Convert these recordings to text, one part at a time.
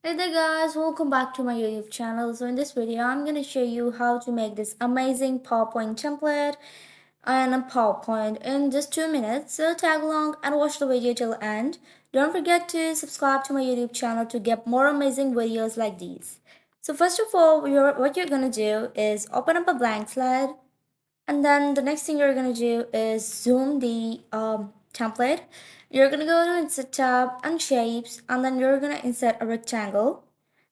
Hey there guys, welcome back to my YouTube channel. So in this video, I'm going to show you how to make this amazing PowerPoint template and a PowerPoint in just 2 minutes. So tag along and watch the video till the end. Don't forget to subscribe to my YouTube channel to get more amazing videos like these. So first of all, what you're going to do is open up a blank slide, and then the next thing you're gonna do is zoom the template. You're gonna go to insert tab and shapes, and then you're gonna insert a rectangle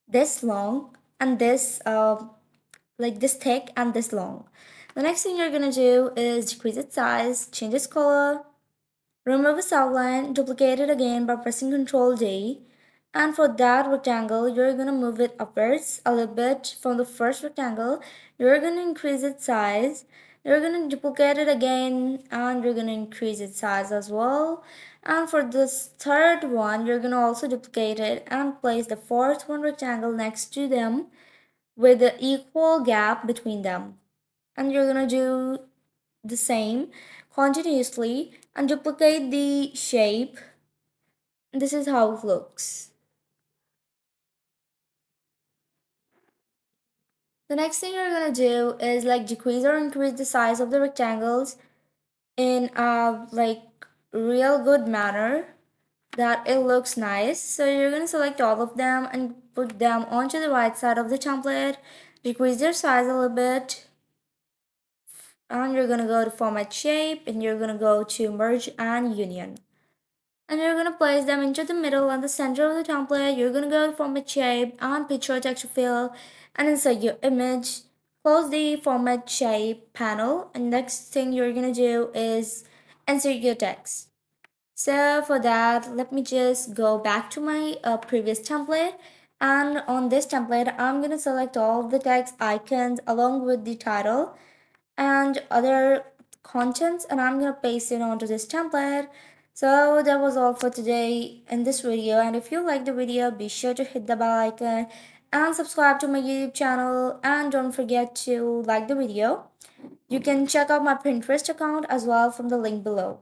this long and this like this thick and this long. The next thing you're gonna do is decrease its size, change its color, remove its outline, duplicate it again by pressing Ctrl D. And for that rectangle, you're gonna move it upwards a little bit from the first rectangle. You're gonna increase its size. You're gonna duplicate it again, and you're gonna increase its size as well. And for this third one, you're gonna also duplicate it and place the fourth one rectangle next to them with the equal gap between them. And you're gonna do the same continuously and duplicate the shape. This is how it looks. The next thing you're gonna do is like decrease or increase the size of the rectangles in a real good manner that it looks nice. So you're gonna select all of them and put them onto the right side of the template, decrease their size a little bit, and you're gonna go to format shape, and you're gonna go to merge and union. And you're gonna place them into the middle and the center of the template. You're gonna go to format shape and picture text to fill and insert your image. Close the format shape panel, and next thing you're gonna do is insert your text. So for that, let me just go back to my previous template, and on this template I'm gonna select all of the text icons along with the title and other contents, and I'm gonna paste it onto this template. So that was all for today in this video, and if you like the video, be sure to hit the bell icon and subscribe to my YouTube channel, and don't forget to like the video. You can check out my Pinterest account as well from the link below.